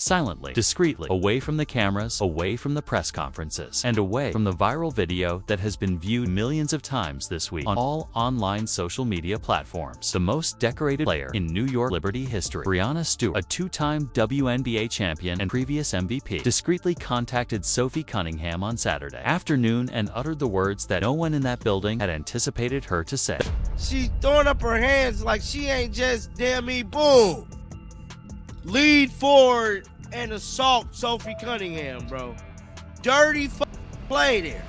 silently, discreetly, away from the cameras, away from the press conferences, and away from the viral video that has been viewed millions of times this week on all online social media platforms. The most decorated player in New York Liberty history, Breanna Stewart, a two-time WNBA champion and previous MVP, discreetly contacted Sophie Cunningham on Saturday afternoon and uttered the words that no one in that building had anticipated her to say. She's throwing up her hands like she ain't just damn me, boom. Lead forward and assault Sophie Cunningham, bro. Dirty play there.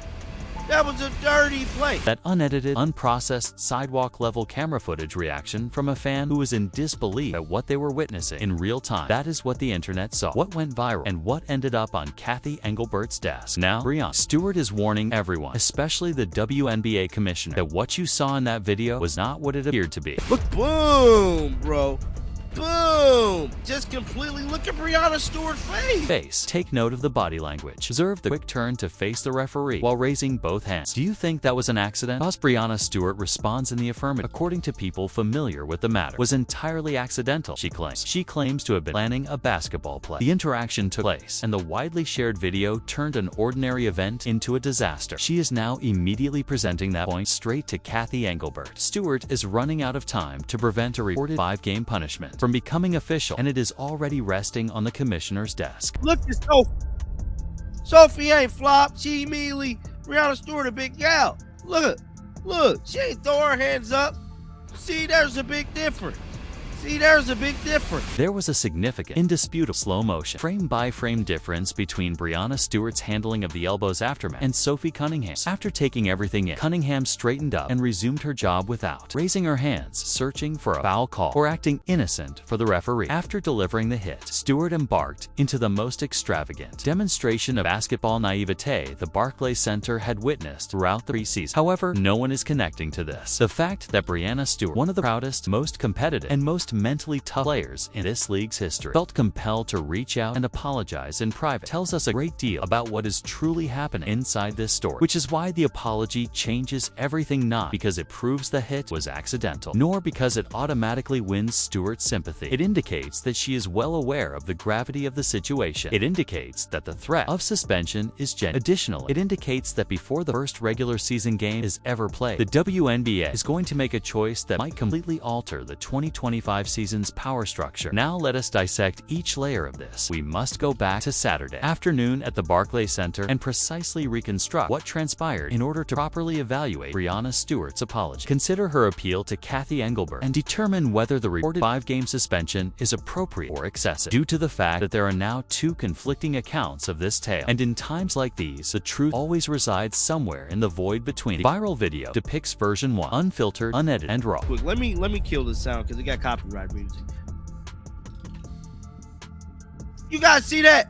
That was a dirty play. That unedited, unprocessed, sidewalk-level camera footage reaction from a fan who was in disbelief at what they were witnessing in real time. That is what the internet saw, what went viral, and what ended up on Cathy Engelbert's desk. Now, Breanna Stewart is warning everyone, especially the WNBA commissioner, that what you saw in that video was not what it appeared to be. Look, boom, bro. Boom! Just completely look at Breanna Stewart's face. Take note of the body language. Observe the quick turn to face the referee while raising both hands. Do you think that was an accident? Breanna Stewart responds in the affirmative. According to people familiar with the matter, was entirely accidental, she claims. She claims to have been planning a basketball play. The interaction took place, and the widely shared video turned an ordinary event into a disaster. She is now immediately presenting that point straight to Cathy Engelbert. Stewart is running out of time to prevent a reported 5-game punishment from becoming official, and it is already resting on the commissioner's desk. Look at Sophie. Sophie ain't flopped. She immediately, Breanna Stewart a big gal. Look, she ain't throw her hands up. See, there's a big difference. There was a significant, indisputable slow-motion, frame-by-frame difference between Breanna Stewart's handling of the elbow's aftermath and Sophie Cunningham's. After taking everything in, Cunningham straightened up and resumed her job without raising her hands, searching for a foul call, or acting innocent for the referee. After delivering the hit, Stewart embarked into the most extravagant demonstration of basketball naivete the Barclays Center had witnessed throughout the preseason. However, no one is connecting to this. The fact that Breanna Stewart, one of the proudest, most competitive, and most mentally tough players in this league's history, felt compelled to reach out and apologize in private, tells us a great deal about what is truly happening inside this story, which is why the apology changes everything, not because it proves the hit was accidental, nor because it automatically wins Stewart's sympathy. It indicates that she is well aware of the gravity of the situation. It indicates that the threat of suspension is genuine. Additionally, it indicates that before the first regular season game is ever played, the WNBA is going to make a choice that might completely alter the 2025 season's power structure. Now let us dissect each layer of this. We must go back to Saturday afternoon at the Barclays Center and precisely reconstruct what transpired in order to properly evaluate Breanna Stewart's apology. Consider her appeal to Cathy Engelbert and determine whether the reported 5-game suspension is appropriate or excessive, due to the fact that there are now two conflicting accounts of this tale. And in times like these, the truth always resides somewhere in the void between. The viral video depicts version 1, unfiltered, unedited, and raw. Quick, let me kill this sound because it got copyright music. You guys see that?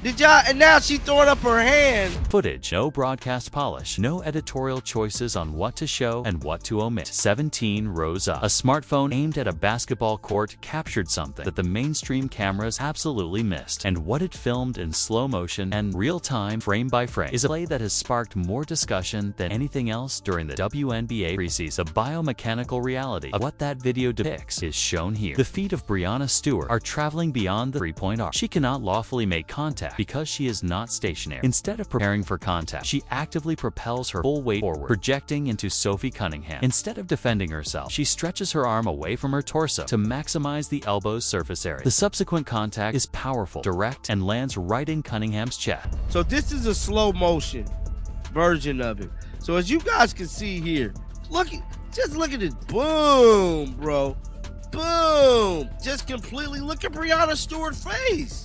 Did y'all? And now she throwing up her hand. Footage, no broadcast polish, no editorial choices on what to show and what to omit. 17 rows up. A smartphone aimed at a basketball court captured something that the mainstream cameras absolutely missed. And what it filmed in slow motion and real time, frame by frame, is a play that has sparked more discussion than anything else during the WNBA preseason. The biomechanical reality of what that video depicts is shown here. The feet of Breanna Stewart are traveling beyond the three-point arc. She cannot lawfully make contact because she is not stationary. Instead of preparing for contact, she actively propels her full weight forward, projecting into Sophie Cunningham. Instead of defending herself, she stretches her arm away from her torso to maximize the elbow's surface area. The subsequent contact is powerful, direct, and lands right in Cunningham's chest. So this is a slow motion version of it. So as you guys can see here, just look at it. Boom, bro. Boom. Just completely look at Breanna Stewart's face.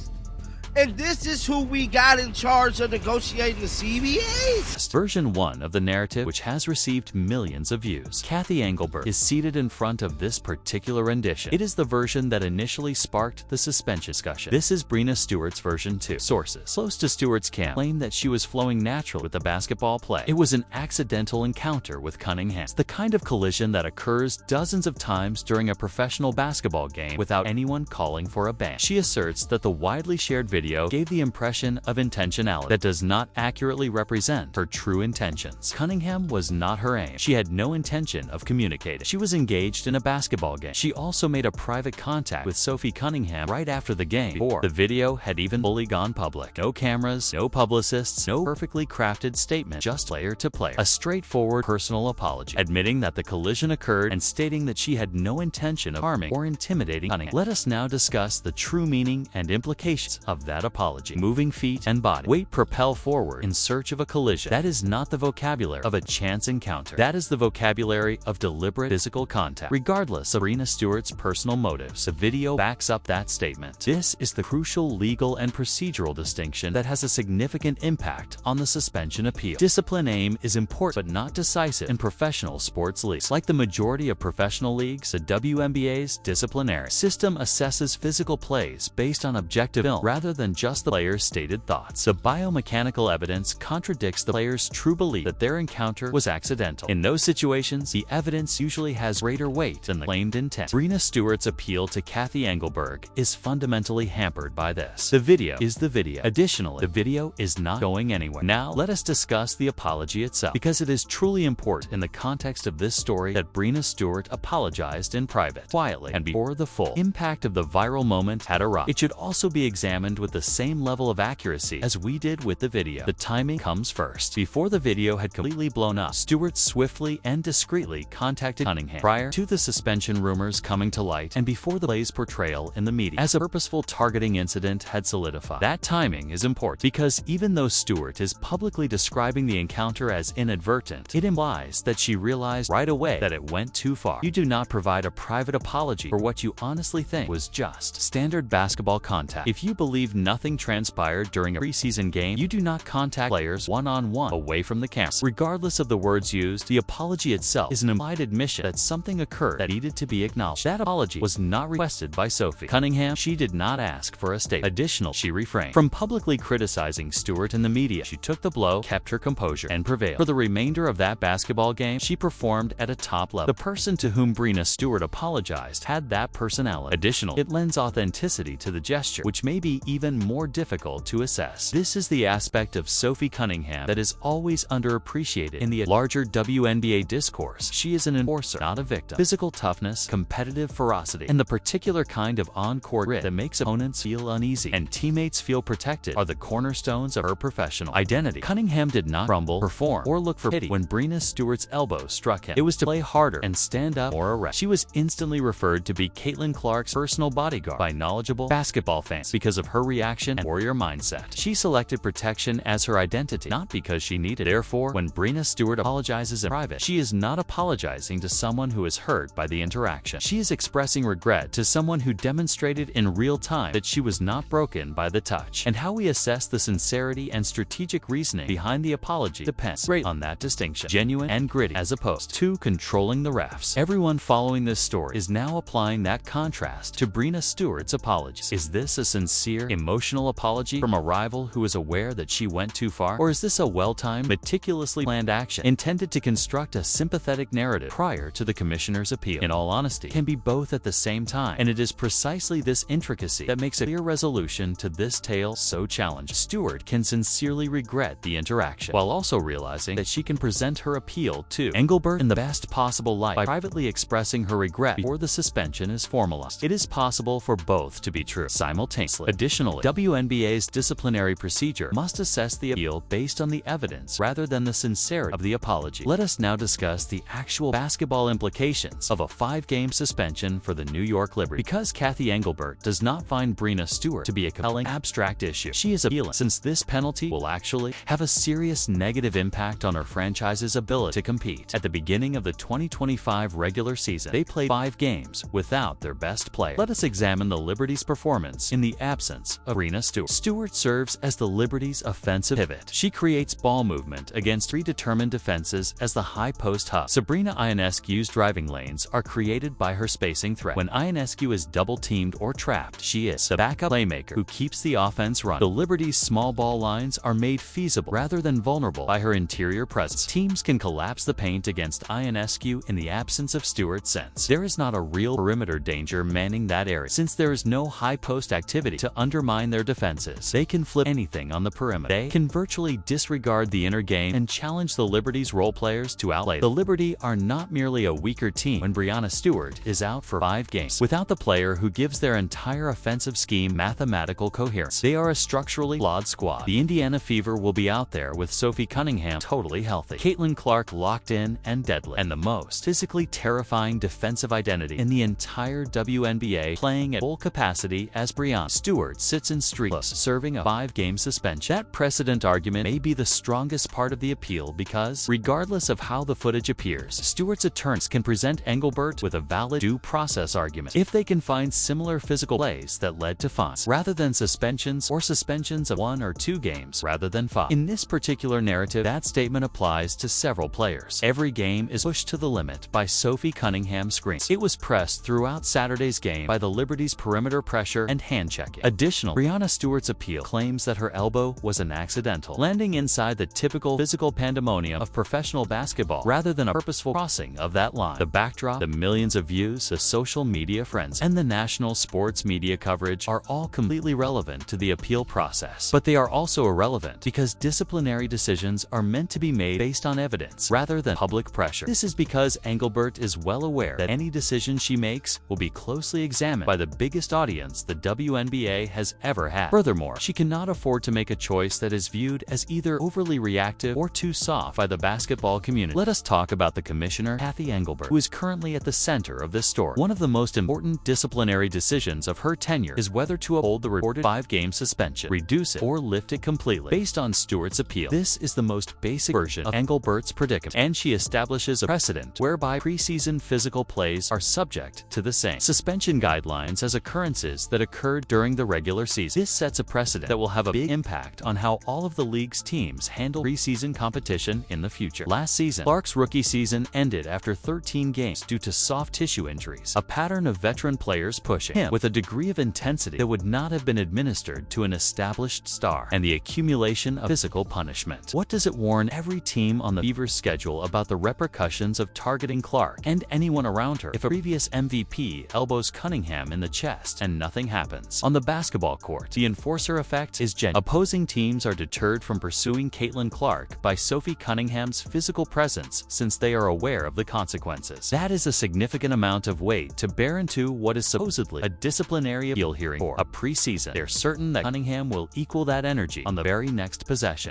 And this is who we got in charge of negotiating the CBA. Version 1 of the narrative, which has received millions of views. Cathy Engelbert is seated in front of this particular rendition. It is the version that initially sparked the suspension discussion. This is Breanna Stewart's version 2. Sources close to Stewart's camp claim that she was flowing naturally with the basketball play. It was an accidental encounter with Cunningham, the kind of collision that occurs dozens of times during a professional basketball game without anyone calling for a ban. She asserts that the widely shared video video gave the impression of intentionality that does not accurately represent her true intentions. Cunningham was not her aim. She had no intention of communicating. She was engaged in a basketball game. She also made a private contact with Sophie Cunningham right after the game before the video had even fully gone public. No cameras, no publicists, no perfectly crafted statement, just player to player. A straightforward personal apology, admitting that the collision occurred and stating that she had no intention of harming or intimidating Cunningham. Let us now discuss the true meaning and implications of that apology. Moving feet and body. Weight propel forward in search of a collision. That is not the vocabulary of a chance encounter. That is the vocabulary of deliberate physical contact. Regardless of Breanna Stewart's personal motives, the video backs up that statement. This is the crucial legal and procedural distinction that has a significant impact on the suspension appeal. Discipline aim is important but not decisive in professional sports leagues. Like the majority of professional leagues, the WNBA's disciplinary system assesses physical plays based on objective film rather than just the player's stated thoughts. The biomechanical evidence contradicts the player's true belief that their encounter was accidental. In those situations, the evidence usually has greater weight than the claimed intent. Breanna Stewart's appeal to Cathy Engelbert is fundamentally hampered by this. The video is the video. Additionally, the video is not going anywhere. Now, let us discuss the apology itself, because it is truly important in the context of this story that Breanna Stewart apologized in private, quietly, and before the full impact of the viral moment had arrived. It should also be examined with the same level of accuracy as we did with the video. The timing comes first. Before the video had completely blown up, Stewart swiftly and discreetly contacted Cunningham prior to the suspension rumors coming to light and before the play's portrayal in the media as a purposeful targeting incident had solidified. That timing is important because even though Stewart is publicly describing the encounter as inadvertent, it implies that she realized right away that it went too far. You do not provide a private apology for what you honestly think was just standard basketball contact. If you believe nothing transpired during a preseason game, you do not contact players one-on-one away from the cameras. Regardless of the words used, the apology itself is an implied admission that something occurred that needed to be acknowledged. That apology was not requested by Sophie Cunningham. She did not ask for a statement. Additionally, she refrained from publicly criticizing Stewart in the media. She took the blow, kept her composure, and prevailed. For the remainder of that basketball game, she performed at a top level. The person to whom Breanna Stewart apologized had that personality. Additionally, it lends authenticity to the gesture, which may be even more difficult to assess. This is the aspect of Sophie Cunningham that is always underappreciated in the larger WNBA discourse. She is an enforcer, not a victim. Physical toughness, competitive ferocity, and the particular kind of on-court grit that makes opponents feel uneasy and teammates feel protected are the cornerstones of her professional identity. Cunningham did not grumble, perform, or look for pity when Breanna Stewart's elbow struck him. It was to play harder and stand up more erect. She was instantly referred to be Caitlin Clark's personal bodyguard by knowledgeable basketball fans because of her reaction and warrior mindset. She selected protection as her identity, not because she needed it. Therefore, when Breanna Stewart apologizes in private, she is not apologizing to someone who is hurt by the interaction. She is expressing regret to someone who demonstrated in real time that she was not broken by the touch. And how we assess the sincerity and strategic reasoning behind the apology depends greatly on that distinction. Genuine and gritty as opposed to controlling the refs. Everyone following this story is now applying that contrast to Breanna Stewart's apologies. Is this a sincere, emotional apology from a rival who is aware that she went too far? Or is this a well-timed, meticulously planned action intended to construct a sympathetic narrative prior to the commissioner's appeal? In all honesty, it can be both at the same time, and it is precisely this intricacy that makes a clear resolution to this tale so challenging. Stewart can sincerely regret the interaction, while also realizing that she can present her appeal to Engelbert in the best possible light by privately expressing her regret before the suspension is formalized. It is possible for both to be true simultaneously. Additionally, WNBA's disciplinary procedure must assess the appeal based on the evidence rather than the sincerity of the apology. Let us now discuss the actual basketball implications of a 5-game suspension for the New York Liberty. Because Cathy Engelbert does not find Breanna Stewart to be a compelling abstract issue, she is appealing, since this penalty will actually have a serious negative impact on her franchise's ability to compete. At the beginning of the 2025 regular season, they played 5 games without their best player. Let us examine the Liberty's performance in the absence of Breanna Stewart. Stewart serves as the Liberty's offensive pivot. She creates ball movement against predetermined defenses as the high post hub. Sabrina Ionescu's driving lanes are created by her spacing threat. When Ionescu is double-teamed or trapped, she is the backup playmaker who keeps the offense running. The Liberty's small ball lines are made feasible rather than vulnerable by her interior presence. Teams can collapse the paint against Ionescu in the absence of Stewart, since there is not a real perimeter danger manning that area, since there is no high post activity to undermine mind their defenses. They can flip anything on the perimeter. They can virtually disregard the inner game and challenge the Liberty's role players to outplay. The Liberty are not merely a weaker team when Breanna Stewart is out for 5 games. Without the player who gives their entire offensive scheme mathematical coherence, they are a structurally flawed squad. The Indiana Fever will be out there with Sophie Cunningham totally healthy, Caitlin Clark locked in and deadly, and the most physically terrifying defensive identity in the entire WNBA playing at full capacity as Breanna Stewart sits in streets, serving a 5-game suspension. That precedent argument may be the strongest part of the appeal because, regardless of how the footage appears, Stewart's attorneys can present Engelbert with a valid due process argument if they can find similar physical plays that led to fines, rather than suspensions, or suspensions of 1 or 2 games rather than 5. In this particular narrative, that statement applies to several players. Every game is pushed to the limit by Sophie Cunningham's screens. It was pressed throughout Saturday's game by the Liberty's perimeter pressure and hand checking. Additionally, Breanna Stewart's appeal claims that her elbow was an accidental landing inside the typical physical pandemonium of professional basketball rather than a purposeful crossing of that line. The backdrop, the millions of views, the social media frenzy, and the national sports media coverage are all completely relevant to the appeal process. But they are also irrelevant because disciplinary decisions are meant to be made based on evidence rather than public pressure. This is because Engelbert is well aware that any decision she makes will be closely examined by the biggest audience the WNBA has ever had. Furthermore, she cannot afford to make a choice that is viewed as either overly reactive or too soft by the basketball community. Let us talk about the commissioner, Cathy Engelbert, who is currently at the center of this story. One of the most important disciplinary decisions of her tenure is whether to uphold the reported 5-game suspension, reduce it, or lift it completely. Based on Stewart's appeal, this is the most basic version of Engelbert's predicament, and she establishes a precedent whereby preseason physical plays are subject to the same suspension guidelines as occurrences that occurred during the regular season. This sets a precedent that will have a big impact on how all of the league's teams handle preseason competition in the future. Last season, Clark's rookie season ended after 13 games due to soft tissue injuries, a pattern of veteran players pushing him with a degree of intensity that would not have been administered to an established star, and the accumulation of physical punishment. What does it warn every team on the Fever's schedule about the repercussions of targeting Clark and anyone around her if a previous MVP elbows Cunningham in the chest and nothing happens? On the basketball court, the enforcer effect is genuine. Opposing teams are deterred from pursuing Caitlin Clark by Sophie Cunningham's physical presence since they are aware of the consequences. That is a significant amount of weight to bear into what is supposedly a disciplinary appeal hearing for a preseason. They're certain that Cunningham will equal that energy on the very next possession.